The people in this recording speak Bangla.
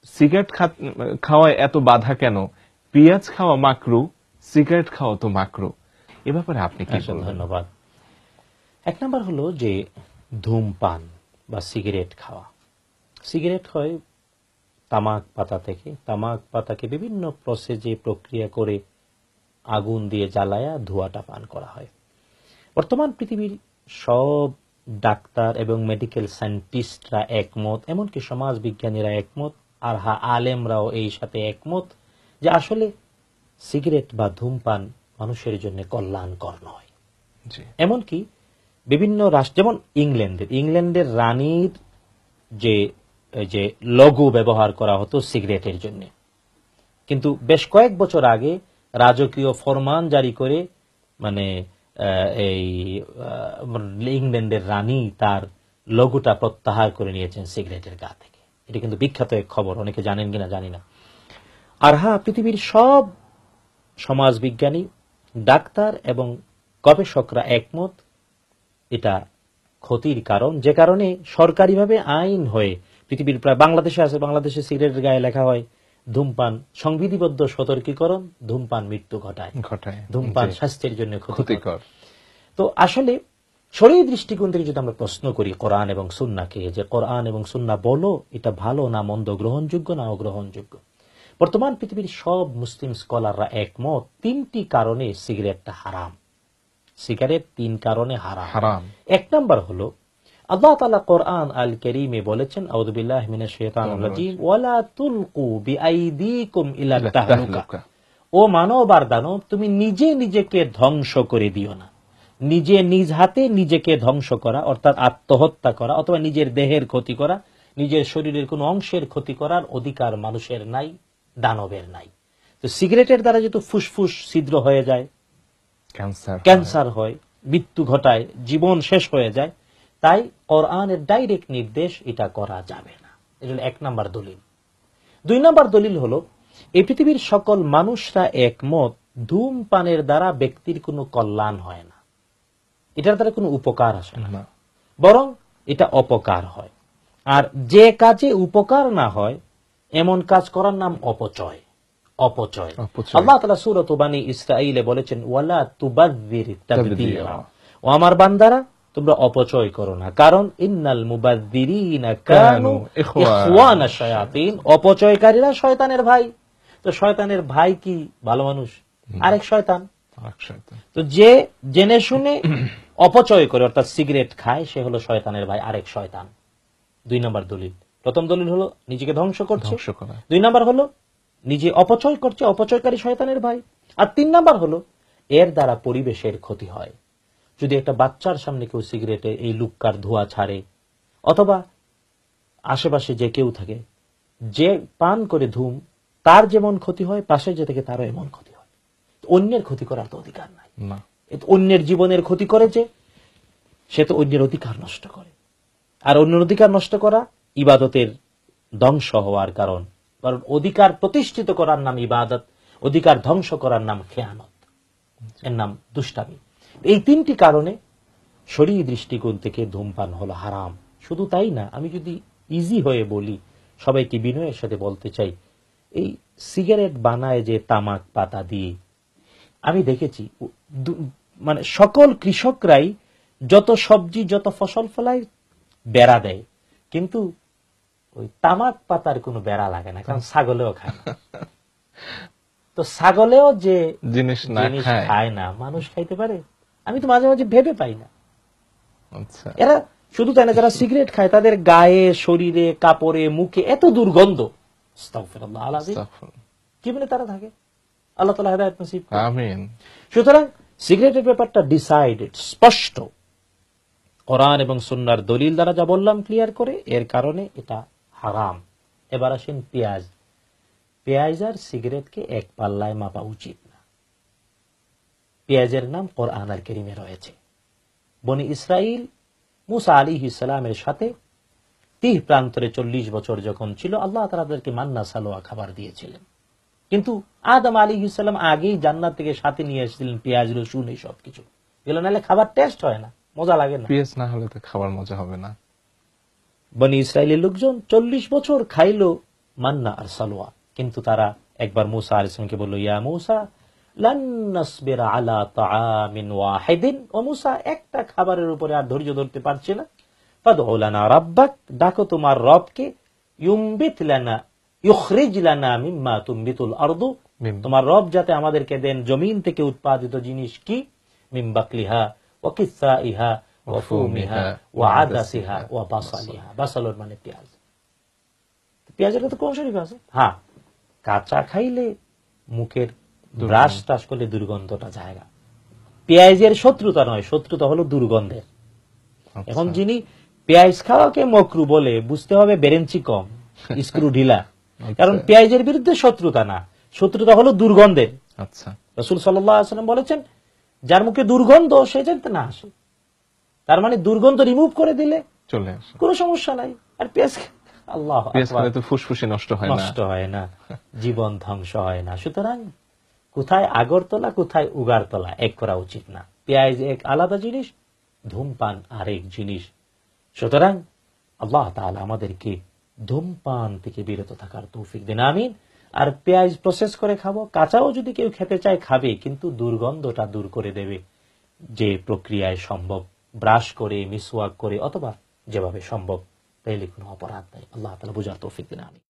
সিগারেট খাওয়ায় এত বাধা কেন? পেঁয়াজ খাওয়া মাকরু, সিগারেট খাওয়া তো মাকরু। এ ব্যাপারে আপনি কি বলবেন? ধন্যবাদ। এক নম্বর হলো যে ধূমপান বা সিগারেট খাওয়া। সিগারেট হয় তামাক পাতা থেকে। তামাক পাতাকে বিভিন্ন প্রসেসে প্রক্রিয়া করে আগুন দিয়ে জ্বালায়া ধোঁয়াটা পান করা হয়। বর্তমান পৃথিবীর সব ডাক্তার এবং মেডিকেল সায়েন্টিস্টরা একমত, এমনকি সমাজ বিজ্ঞানীরা একমত, আর আলেমরাও এই সাথে একমত যে আসলে সিগারেট বা ধূমপান মানুষের জন্য কল্যাণকর নয়। এমনকি বিভিন্ন রাষ্ট্র, যেমন ইংল্যান্ডের রানীর যে লঘু ব্যবহার করা হতো সিগারেটের জন্য, কিন্তু বেশ কয়েক বছর আগে রাজকীয় ফরমান জারি করে মানে এই ইংল্যান্ডের রানী তার লঘুটা প্রত্যাহার করে নিয়েছেন সিগারেটের গা থেকে। এটা কিন্তু বিখ্যাত এক খবর, অনেকে জানেন কিনা জানি না। আর পৃথিবীর সব সমাজবিজ্ঞানী, ডাক্তার এবং গবেষকরা একমত এটা ক্ষতির কারণ, যে কারণে সরকারিভাবে আইন হয়ে পৃথিবীর প্রায় বাংলাদেশে আছে, বাংলাদেশে সিগারেটের গায়ে লেখা হয় ধূমপান সংবিধিবদ্ধ সতর্কীকরণ, ধূমপান মৃত্যু ঘটায়, ধূমপান স্বাস্থ্যের জন্য ক্ষতিকর। তো আসলে শরীয়ী দৃষ্টিকোণ থেকে যদি আমরা প্রশ্ন করি কোরআন এবং সুন্নাহকে, যে কোরআন এবং সুন্নাহ বলো এটা ভালো না মন্দ, গ্রহণযোগ্য না অগ্রহণযোগ্য, বর্তমান পৃথিবীর সব মুসলিম স্কলাররা একমত তিনটি কারণে সিগারেটটা হারাম। সিগারেট তিন কারণে হারাম। এক নাম্বার হলো আল্লাহ তাআলা কোরআন আল কারীমে বলেছেন, আউযু বিল্লাহি মিনাশ শাইতানির রাজীম, ওয়ালা তুলকু বিআইদিকুম ইলা তাহলুকা, ও মানব আর দানব তুমি নিজে নিজেকে ধ্বংস করে দিও না। নিজে নিজ হাতে নিজেকে ধ্বংস করা অর্থাৎ আত্মহত্যা করা অথবা নিজের দেহের ক্ষতি করা, নিজের শরীরের কোনো অংশের ক্ষতি করার অধিকার মানুষের নাই, দানবের নাই। তো সিগারেটের দ্বারা যেহেতু ফুসফুস ছিদ্র হয়ে যায়, ক্যান্সার হয়, মৃত্যু ঘটায়, জীবন শেষ হয়ে যায়, তাই কোরআনের ডাইরেক্ট নির্দেশ এটা করা যাবে না। এটা হলো এক নাম্বার দলিল। দুই নাম্বার দলিল হলো এই পৃথিবীর সকল মানুষরা একমত ধূমপানের দ্বারা ব্যক্তির কোনো কল্যাণ হয় না, এটার দ্বারা কোনো উপকার আসে না, বরং এটা অপকার হয়। আর যে কাজে উপকার না হয় এমন কাজ করার নাম অপচয়। আল্লাহ তাআলা সূরা বানী ইসরাঈলে বলেছেন, ওয়ালা তুবাযযির তাবযীরা, ও আমার বান্দারা তোমরা অপচয় করো না, কারণ ইন্নাল মুবাযযিরিনা কানু ইখওয়ানাশ শায়াতিন, অপচয়কারীরা শয়তানের ভাই। তো শয়তানের ভাই কি ভালো মানুষ? আরেক শয়তান। তো যে জেনে শুনে অপচয় করে অর্থাৎ সিগারেট খায় সে হলো শয়তানের ভাই, আরেক শয়তান। দুই নাম্বার দলিল। প্রথম দলিল হলো নিজেকে ধ্বংস করছে, দুই নাম্বার হলো নিজে অপচয় করছে, অপচয়কারী শয়তানের ভাই। আর তিন নাম্বার হলো এর দ্বারা পরিবেশের ক্ষতি হয়। যদি একটা বাচ্চার সামনে কেউ সিগারেটে এই লুক্কার ধোঁয়া ছাড়ে, অথবা আশেপাশে যে কেউ থাকে যে পান করে ধূম, তার যেমন ক্ষতি হয় পাশে যে থেকে তারও এমন ক্ষতি হয়। অন্যের ক্ষতি করার তো অধিকার নাই। অন্যের জীবনের ক্ষতি করে যে সে তো অন্যের অধিকার নষ্ট করে, আর অন্যের অধিকার নষ্ট করা ইবাদতের ধ্বংস হওয়ার কারণ। কারণ অধিকার প্রতিষ্ঠিত করার নাম ইবাদত, অধিকার ধ্বংস করার নাম খেয়ানত, এর নাম দুষ্টামি। এই তিনটি কারণে শরীয়ী দৃষ্টিকোণ থেকে ধূমপান হলো হারাম। শুধু তাই না, আমি যদি ইজি হয়ে বলি, সবাইকে বিনয়ের সাথে বলতে চাই, এই সিগারেট বানায় যে তামাক পাতা দিয়ে, আমি দেখেছি মানে সকল কৃষকরাই যত সবজি যত ফসল ফলায় বেড়া দেয়, কিন্তু ওই তামাক পাতার কোনো বেড়া লাগে না, কারণ ছাগলেও খায় না। তো ছাগলেও যে জিনিস খায় না মানুষ খাইতে পারে, আমি তো মাঝে মাঝে ভেবে পাই না। এরা শুধু তাই না, যারা সিগারেট খায় তাদের গায়ে, শরীরে, কাপড়ে, মুখে এত দুর্গন্ধ, আস্তাগফিরুল্লাহ আল-আযীম, কিভাবে তারা থাকে? আল্লাহ তাআলা হেদায়েত নসিব করুন। আমিন। সুতরাং সিগারেটের ব্যাপারটা ডিসাইডেড, স্পষ্ট, কোরআন এবং সুন্নাহর দলিল দ্বারা যা বললাম ক্লিয়ার করে, এর কারণে এটা হারাম। এবার আসেন পেঁয়াজ। পেঁয়াজ আর সিগারেটকে এক পাল্লায় মাপা উচিত না। পেঁয়াজের নাম কোরআন আল কারীমে রয়েছে। বনি ইসরাইল মুসা আলাইহিস সালামের সাথে 30 প্রান্তরে 40 বছর যখন ছিল, আল্লাহ তাআলা তাদেরকে মান্না সালোয়া খাবার দিয়েছিলেন। কিন্তু আদম আলাইহিস সালাম আগেই জান্নাত থেকে সাথে নিয়ে এসেছিলেন পেঁয়াজ, রসুন, এই সব কিছু। এগুলো নাহলে খাবার টেস্ট হয় না, মজা লাগে না। পেঁয়াজ না হলে তো খাবার মজা হবে না। বনি ইসরাইলের লোকজন 40 বছর খাইলো মান্না আর সালোয়া। কিন্তু তারা একবার মুসা আলাইহিস সালামকে বলল, ইয়া মুসা লান নাসবিরা আলা তাআমিন ওয়াহিদিন, ও মুসা একটা খাবারের উপরে আর ধৈর্য ধরতে পারছি না, ফাদউ লানা রাব্বাক, ডাকো তোমার রবকে, ইউমবিত লানা ইউখরিজ লানা মিম্মা তুমবিতুল আরদু, তোমার রব যাতে আমাদেরকে দেন জমিন থেকে উৎপাদিত জিনিস কি, মিন বাকলিহা ওয়া কিসাইহা ওয়া ফুমিহা ওয়া আদাসিহা ওয়া বাসালিহা। বাসালুর মানে পেঁয়াজ। পেঁয়াজের তো কোন শরীফ আছে? হ্যাঁ, কাঁচা খাইলে মুখের ব্রাশ টাশ করলে দুর্গন্ধটা যায় না। পেঁয়াজের শত্রুতা নয়, শত্রুতা হলো দুর্গন্ধের। এখন যিনি পেঁয়াজ খাওয়াকে মকরু বলে, বুঝতে হবে বেরেঞ্চি কম, স্ক্রু ঢিলা। কারণ পেঁয়াজের বিরুদ্ধে শত্রুতা না, শত্রুতা হলো দুর্গন্ধের। আচ্ছা, রাসূল সাল্লাল্লাহু আলাইহি ওয়াসাল্লাম বলেছেন, যার মুখে দুর্গন্ধ সে যাতে না আসে। তার মানে দুর্গন্ধ রিমুভ করে দিলে চলে আসে, কোনো সমস্যা নাই। আর পেঁয়াজ, আল্লাহ পেঁয়াজ খেলে তো ফুসফুসে নষ্ট হয় না, নষ্ট হয় না, জীবন ধ্বংস হয় না। সুতরাং কোথায় আগরতলা কোথায় উগারতলা এক করা উচিত না। পেঁয়াজ এক আলাদা জিনিস, ধূমপান আরেক জিনিস। সুতরাং আল্লাহ তাআলা আমাদেরকে ধূমপান থেকে বিরত থাকার তৌফিক দিন, আমিন। আর পেঁয়াজ প্রসেস করে খাবো, কাঁচাও যদি কেউ খেতে চায় খাবে, কিন্তু দুর্গন্ধটা দূর করে দেবে যে প্রক্রিয়ায় সম্ভব, ব্রাশ করে, মিসওয়াক করে, অথবা যেভাবে সম্ভব, তাইলে কোনো অপরাধ নাই। আল্লাহ তাআলা বুঝার তৌফিক দিন, আমিন।